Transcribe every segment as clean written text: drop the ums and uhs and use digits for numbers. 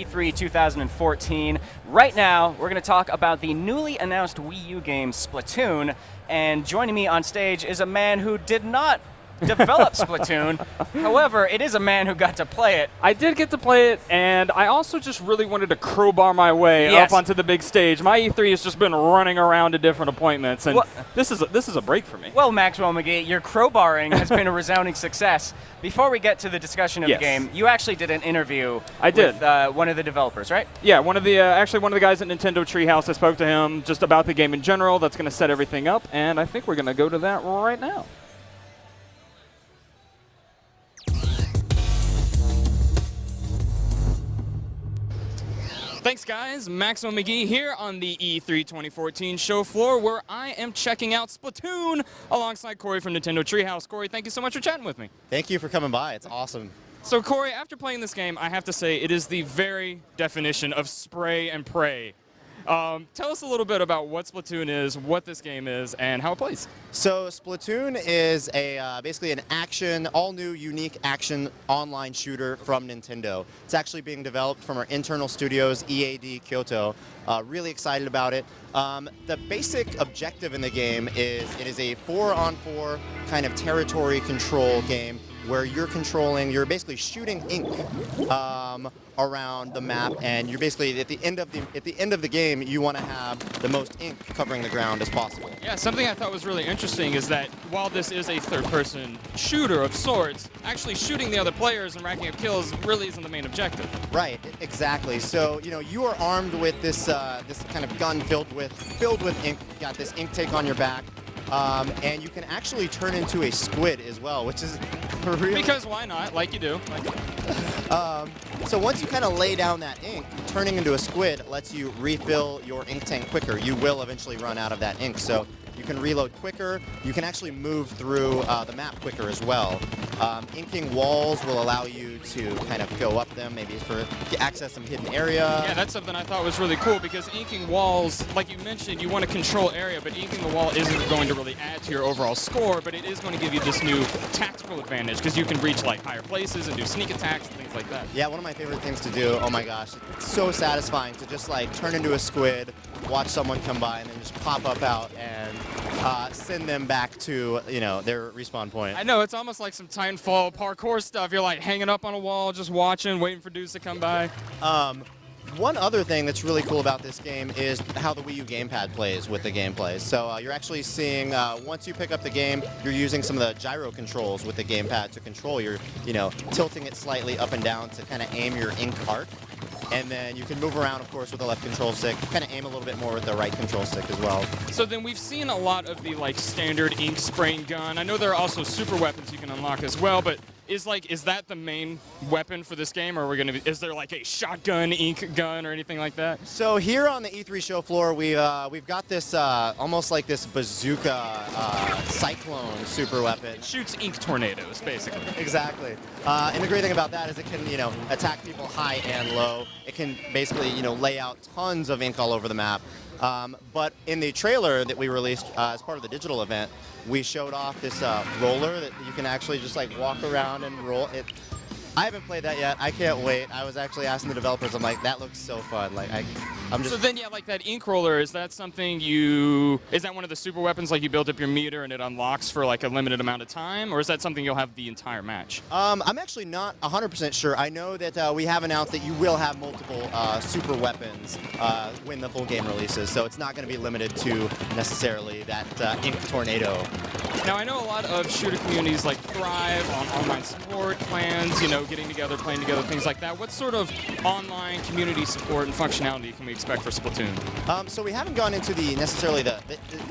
E3 2014. Right now, we're going to talk about the newly announced Wii U game Splatoon, and joining me on stage is a man who did not develop Splatoon. However, it is a man who got to play it. I did get to play it, and I also just really wanted to crowbar my way up onto the big stage. My E3 has just been running around to different appointments, and this is a break for me. Well, Maxwell McGee, your crowbarring has been a resounding success. Before we get to the discussion of the game, you actually did an interview with one of the developers, right? Yeah, one of the guys at Nintendo Treehouse. I spoke to him just about the game in general. That's going to set everything up, and I think we're going to go to that right now. Thanks, guys. Maxwell McGee here on the E3 2014 show floor, where I am checking out Splatoon alongside Corey from Nintendo Treehouse. Corey, thank you so much for chatting with me. Thank you for coming by. It's awesome. So, Corey, after playing this game, I have to say it is the very definition of spray and pray. Tell us a little bit about what Splatoon is, what this game is, and how it plays. So Splatoon is basically an action, all-new, unique action online shooter from Nintendo. It's actually being developed from our internal studios, EAD Kyoto. Really excited about it. The basic objective in the game is it is a 4-on-4 kind of territory control game where you're basically shooting ink around the map, and you're basically at the end of the game you want to have the most ink covering the ground as possible. Yeah, something I thought was really interesting is that while this is a third-person shooter of sorts, actually shooting the other players and racking up kills really isn't the main objective. Right, exactly. So you are armed with this this kind of gun filled with ink. You got this ink take on your back. And you can actually turn into a squid as well, which is really... Because why not? Like you do. So once you kind of lay down that ink, turning into a squid lets you refill your ink tank quicker. You will eventually run out of that ink, so you can reload quicker. You can actually move through the map quicker as well. Inking walls will allow you to kind of go up them, maybe to access some hidden area. Yeah, that's something I thought was really cool, because inking walls, like you mentioned, you want to control area, but inking the wall isn't going to really add to your overall score, but it is going to give you this new tactical advantage, because you can reach like higher places and do sneak attacks and things like that. Yeah, one of my favorite things to do, oh my gosh, it's so satisfying to just like turn into a squid, watch someone come by, and then just pop up out and send them back to, their respawn point. I know, it's almost like some Titanfall parkour stuff. You're like hanging up on a wall, just watching, waiting for dudes to come by. One other thing that's really cool about this game is how the Wii U gamepad plays with the gameplay. So you're actually seeing, once you pick up the game, you're using some of the gyro controls with the gamepad to control your, tilting it slightly up and down to kind of aim your ink arc. And then you can move around, of course, with the left control stick, kind of aim a little bit more with the right control stick as well. So then we've seen a lot of the standard ink spraying gun. I know there are also super weapons you can unlock as well, but is that the main weapon for this game, or is there like a shotgun ink gun or anything like that? So here on the E3 show floor, we've got this almost like this bazooka cyclone super weapon. It shoots ink tornadoes, basically. Exactly. And the great thing about that is it can attack people high and low. It can basically lay out tons of ink all over the map. But in the trailer that we released as part of the digital event, we showed off this roller that you can actually just like walk around and roll it. I haven't played that yet. I can't wait. I was actually asking the developers, I'm like, that looks so fun. Like, I'm just... So then, yeah, like that ink roller, is that something is that one of the super weapons, like you build up your meter and it unlocks for like a limited amount of time, or is that something you'll have the entire match? I'm actually not 100% sure. I know that we have announced that you will have multiple super weapons when the full game releases, so it's not going to be limited to necessarily that ink tornado. Now, I know a lot of shooter communities like thrive on online support plans, getting together, playing together, things like that. What sort of online community support and functionality can we expect for Splatoon? So we haven't gone into necessarily the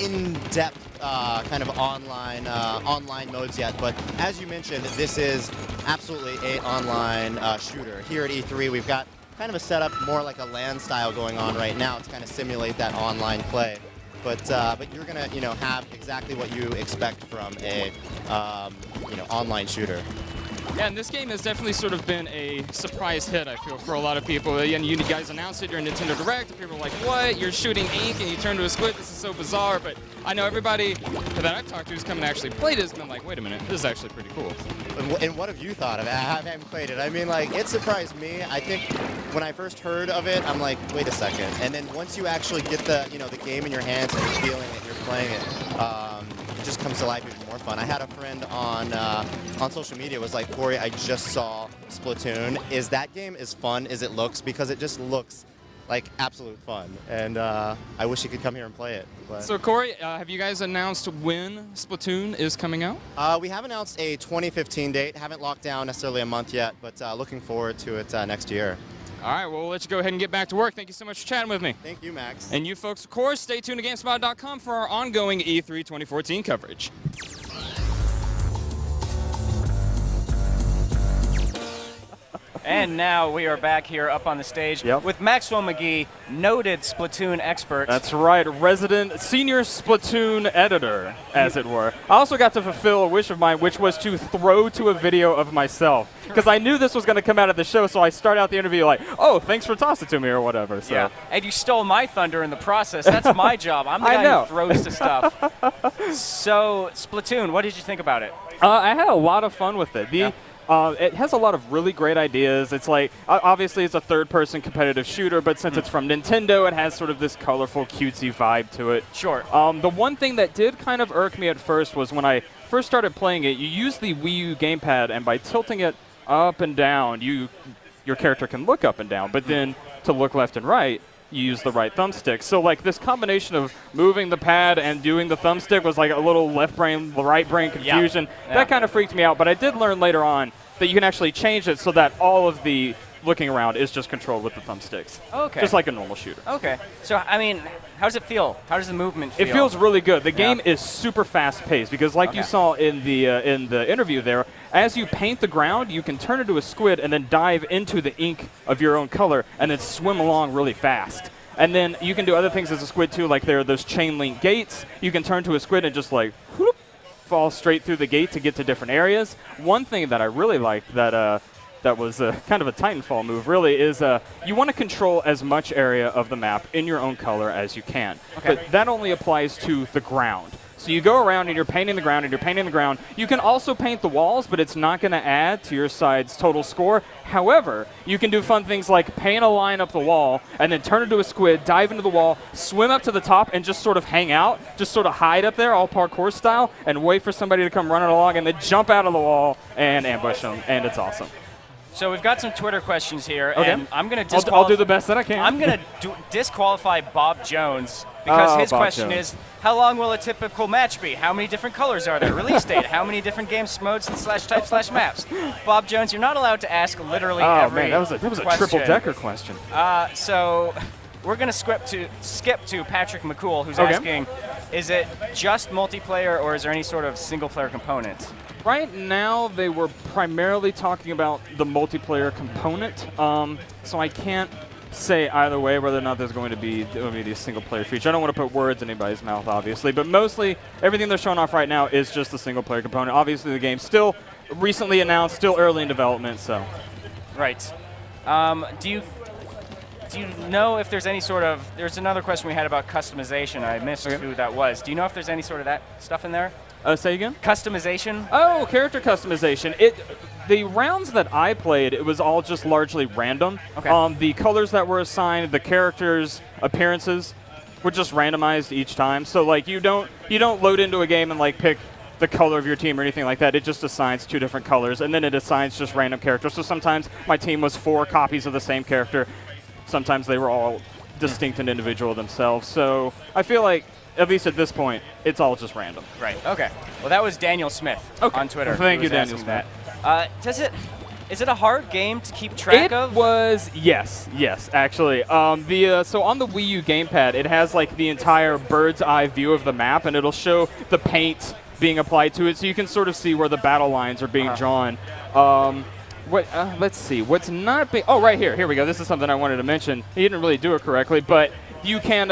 in-depth kind of online modes yet, but as you mentioned, this is absolutely an online shooter. Here at E3, we've got kind of a setup more like a LAN style going on right now to kind of simulate that online play. But you're gonna have exactly what you expect from a online shooter. Yeah, and this game has definitely sort of been a surprise hit, I feel, for a lot of people. And you guys announced it during Nintendo Direct, and people were like, what? You're shooting ink and you turn to a squid? This is so bizarre. But I know everybody that I've talked to who's come and actually played it has been like, wait a minute, this is actually pretty cool. And what have you thought of it? I haven't played it. I mean, like, it surprised me. I think when I first heard of it, I'm like, wait a second. And then once you actually get the, the game in your hands and you're feeling it, you're playing it, it just comes to life even more fun. I had a friend on social media was like, Corey, I just saw Splatoon. Is that game as fun as it looks? Because it just looks like absolute fun. And I wish you could come here and play it. But. So Corey, have you guys announced when Splatoon is coming out? We have announced a 2015 date. Haven't locked down necessarily a month yet, but looking forward to it next year. All right, well, we'll let you go ahead and get back to work. Thank you so much for chatting with me. Thank you, Max. And you folks, of course, stay tuned to GameSpot.com for our ongoing E3 2014 coverage. And now we are back here up on the stage with Maxwell McGee, noted Splatoon expert. That's right, resident senior Splatoon editor, as it were. I also got to fulfill a wish of mine, which was to throw to a video of myself. Because I knew this was going to come out of the show, so I started out the interview like, oh, thanks for tossing it to me or whatever. So. Yeah, and you stole my thunder in the process. That's my job. I'm the guy who throws to stuff. So, Splatoon, what did you think about it? I had a lot of fun with it. It has a lot of really great ideas. It's like, obviously it's a third-person competitive shooter, but since it's from Nintendo, it has sort of this colorful, cutesy vibe to it. Sure. The one thing that did kind of irk me at first was when I first started playing it, you use the Wii U gamepad, and by tilting it up and down, your character can look up and down, but then to look left and right, you use the right thumbstick. So like this combination of moving the pad and doing the thumbstick was like a little left brain, right brain confusion. Yeah. That kind of freaked me out, but I did learn later on that you can actually change it so that all of the looking around is just controlled with the thumbsticks. Okay. Just like a normal shooter. Okay. So, I mean, how does it feel? How does the movement feel? It feels really good. The game is super fast-paced because like you saw in the interview there, as you paint the ground, you can turn into a squid and then dive into the ink of your own color and then swim along really fast. And then you can do other things as a squid too, like there are those chain link gates. You can turn to a squid and just like whoop, fall straight through the gate to get to different areas. One thing that I really liked that that was kind of a Titanfall move, really, is you want to control as much area of the map in your own color as you can. Okay. But that only applies to the ground. So you go around and you're painting the ground and you're painting the ground. You can also paint the walls, but it's not going to add to your side's total score. However, you can do fun things like paint a line up the wall and then turn into a squid, dive into the wall, swim up to the top, and just sort of hang out, just sort of hide up there, all parkour style, and wait for somebody to come running along and then jump out of the wall and ambush them, and it's awesome. So we've got some Twitter questions here, and I'm going to I'll do the best that I can. I'm going to disqualify Bob Jones because his question is, how long will a typical match be? How many different colors are there? Release date? How many different games, modes, and / maps? Bob Jones, you're not allowed to ask literally every man, that was a triple-decker question. So we're going to skip to Patrick McCool, who's asking, is it just multiplayer or is there any sort of single-player component? Right now, they were primarily talking about the multiplayer component, so I can't say either way whether or not there's going to be a single-player feature. I don't want to put words in anybody's mouth, obviously, but mostly everything they're showing off right now is just the single-player component. Obviously, the game's still recently announced, still early in development, so. Right. Do you know if there's any sort of, there's another question we had about customization. I missed who that was. Do you know if there's any sort of that stuff in there? Say again? Customization? Oh, character customization. The rounds that I played, it was all just largely random. Okay. The colors that were assigned, the characters' appearances were just randomized each time. So like you don't load into a game and like pick the color of your team or anything like that. It just assigns 2 different colors, and then it assigns just random characters. So sometimes my team was 4 copies of the same character. Sometimes they were all distinct and individual themselves. So I feel like, at least at this point, it's all just random. Right. Okay. Well, that was Daniel Smith on Twitter. Well, thank you, Daniel Smith. Is it a hard game to keep track of? It was, yes, actually. So on the Wii U gamepad, it has like the entire bird's eye view of the map, and it'll show the paint being applied to it, so you can sort of see where the battle lines are being drawn. Let's see. What's not being? Oh, right here. Here we go. This is something I wanted to mention. He didn't really do it correctly, but you can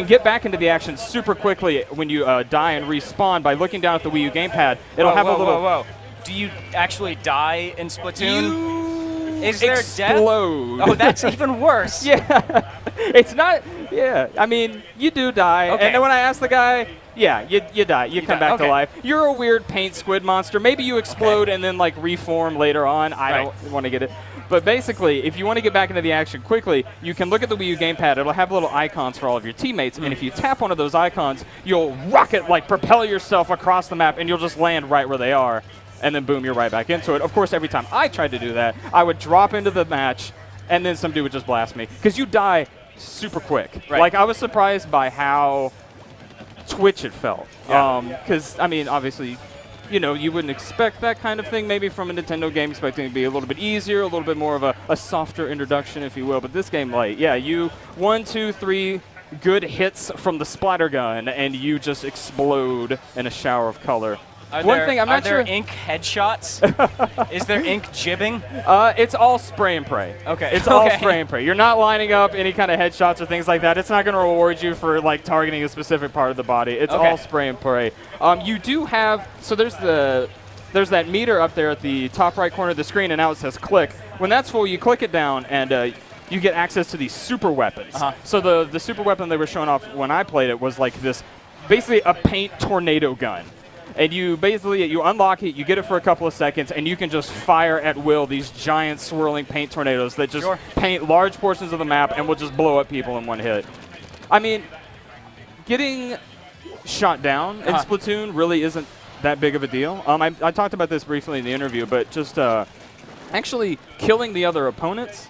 get back into the action super quickly when you die and respawn by looking down at the Wii U gamepad. It'll have a little. Whoa. do you actually die in Splatoon? Is there explode. death? Oh, that's even worse. Yeah, it's not. Yeah, I mean, you do die. Okay. And then when I asked the guy, yeah, you die. You come back to life. You're a weird paint squid monster. Maybe you explode and then like reform later on. I don't want to get it. But basically, if you want to get back into the action quickly, you can look at the Wii U gamepad. It'll have little icons for all of your teammates. And if you tap one of those icons, you'll rocket, like propel yourself across the map, and you'll just land right where they are. And then boom, you're right back into it. Of course, every time I tried to do that, I would drop into the match, and then some dude would just blast me. Because you die super quick. Right. Like, I was surprised by how twitch it felt. Because, I mean, obviously, you know, you wouldn't expect that kind of thing maybe from a Nintendo game, expecting it to be a little bit easier, a little bit more of a softer introduction, if you will. But this game, like, yeah, you 1, 2, 3 good hits from the splatter gun, and you just explode in a shower of color. Are One thing, I'm not sure. Are there ink headshots? Is there ink jibbing? It's all spray and pray. Okay. It's all spray and pray. You're not lining up any kind of headshots or things like that. It's not going to reward you for like targeting a specific part of the body. It's all spray and pray. You do have, so there's that meter up there at the top right corner of the screen, and now it says click. When that's full, you click it down, and you get access to these super weapons. So the super weapon they were showing off when I played it was like this, basically a paint tornado gun. And you basically, you unlock it, you get it for a couple of seconds, and you can just fire at will these giant swirling paint tornadoes that just paint large portions of the map and will just blow up people in one hit. I mean, getting shot down in Splatoon really isn't that big of a deal. I talked about this briefly in the interview, but just actually killing the other opponents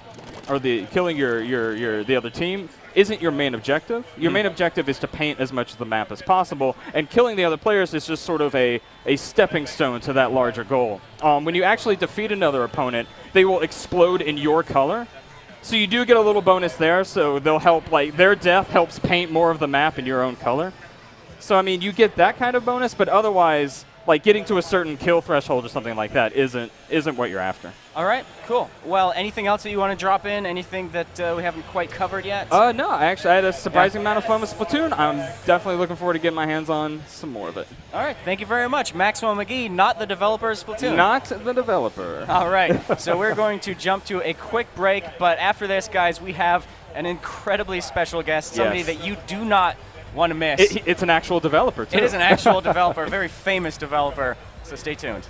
or killing the other team isn't your main objective. Your main objective is to paint as much of the map as possible, and killing the other players is just sort of a stepping stone to that larger goal. When you actually defeat another opponent, they will explode in your color. So you do get a little bonus there, so they'll help, like, their death helps paint more of the map in your own color. So, I mean, you get that kind of bonus, but otherwise, like, getting to a certain kill threshold or something like that isn't what you're after. All right, cool. Well, anything else that you want to drop in? Anything that we haven't quite covered yet? No, actually, I had a surprising amount of fun with Splatoon. I'm definitely looking forward to getting my hands on some more of it. All right, thank you very much. Maximo McGee, not the developer of Splatoon. Not the developer. All right, so we're going to jump to a quick break, but after this, guys, we have an incredibly special guest, somebody that you do not want to miss. It's an actual developer, too. It is an actual developer, a very famous developer, so stay tuned.